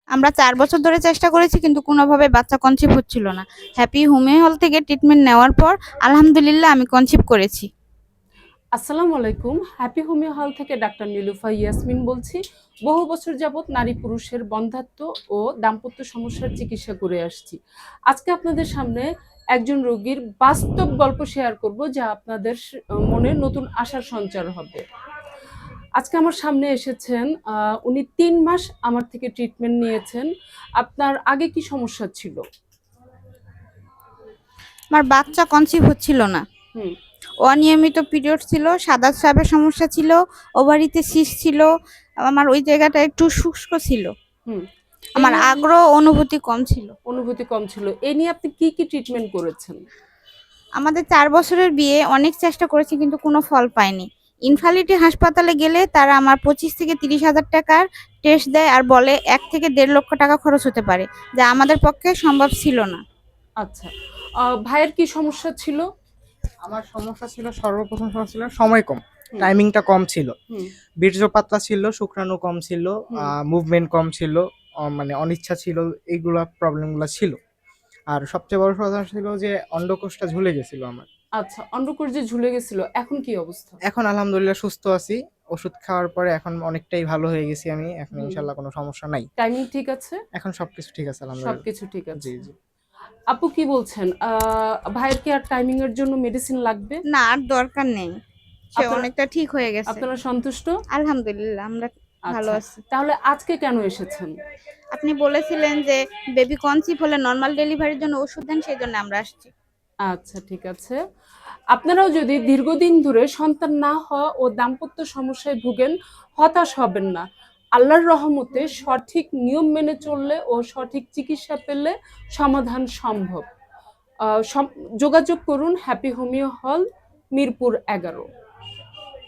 আমরা ৪ বছর ধরে চেষ্টা করেছি কিন্তু কোনোভাবে বাচ্চা কনসিভ হচ্ছিল না। হ্যাপি হোমিও হল থেকে ট্রিটমেন্ট নেওয়ার পর আলহামদুলিল্লাহ আমি কনসিভ করেছি। আসসালামু আলাইকুম। হ্যাপি হোমিও হল থেকে ডাক্তার নীলুফা ইয়াসমিন বলছি। বহু বছর যাবৎ নারী পুরুষের বন্ধ্যাত্ব ও দাম্পত্য সমস্যার চিকিৎসা করে আসছি। আজকে আপনাদের সামনে একজন রোগীর বাস্তব গল্প শেয়ার করব, যা আপনাদের মনে নতুন আশার সঞ্চার হবে। আজকে আমার সামনে এসেছেন, উনি ৩ মাস আমার থেকে ট্রিটমেন্ট নিয়েছেন। আপনার আগে কি সমস্যা ছিল? আমার বাচ্চা কনসিভ হচ্ছিল না। হুম। অনিয়মিত পিরিয়ড ছিল, সাদা স্রাবের সমস্যা ছিল, ওভারিতে সিস্ট ছিল, আমার ওই জায়গাটা একটু শুষ্ক ছিল, হুম। আমার আগ্রহ অনুভূতি কম ছিল। অনুভূতি কম ছিল। এ নিয়ে আপনি কি কি ট্রিটমেন্ট করেছেন? আমাদের ৪ বছরের বিয়ে, অনেক চেষ্টা করেছি কিন্তু কোনো ফল পাইনি। ইনফার্টিলিটি হাসপাতালে গেলে তারা আমার ২৫ থেকে ৩০,০০০ টাকার টেস্ট দেয় আর বলে ১ থেকে ১.৫ লক্ষ টাকা খরচ হতে পারে, যা আমাদের পক্ষে সম্ভব ছিল না। আচ্ছা। ভাইয়ের কি সমস্যা ছিল? আমার সমস্যা ছিল, সর্বপ্রথম সমস্যা ছিল সময় কম, হুম। টাইমিংটা কম ছিল, হুম। বীর্য পাতলা ছিল, শুক্রাণু কম ছিল, মুভমেন্ট কম ছিল, মানে অনিচ্ছা ছিল, এইগুলা প্রবলেমগুলো ছিল। আর সবচেয়ে বড় সমস্যা ছিল যে অন্ডকোষটা ঝুলে গেছিল আমার। আচ্ছা, অন্ডকোষ যে ঝুলে গেছিল, এখন কি অবস্থা? এখন আলহামদুলিল্লাহ সুস্থ আছি। ওষুধ খাওয়ার পরে এখন অনেকটাই ভালো হয়ে গেছি আমি। এখন হুম। ইনশাআল্লাহ কোনো সমস্যা নাই। টাইমিং ঠিক আছে? এখন সবকিছু ঠিক আছে আলহামদুলিল্লাহ। সবকিছু ঠিক আছে। জি, জি। আপু কি বলছেন? ভাইয়ের কি আর টাইমিং এর জন্য মেডিসিন লাগবে? না, আর দরকার নেই, সে আপনারা অনেকটা ঠিক হয়ে গেছে। আপনারা সন্তুষ্ট? আলহামদুলিল্লাহ আমরা ভালো আচ্ছা। আছি। তাহলে আজকে কেন এসেছেন? আপনি বলেছিলেন যে বেবি কনসিভ হলে নর্মাল ডেলিভারির জন্য ওষুধ দেন, সেই জন্য আমরা আসছি। আচ্ছা, ঠিক আছে। আপনারাও যদি দীর্ঘদিন ধরে সন্তান না হওয়া ও দাম্পত্য সমস্যায় ভুগেন, হতাশ হবেন না। আল্লাহর রহমতে সঠিক নিয়ম মেনে চললে ও সঠিক চিকিৎসা পেলে সমাধান সম্ভব। যোগাযোগ করুন হ্যাপি হোমিও হল, মিরপুর ১১।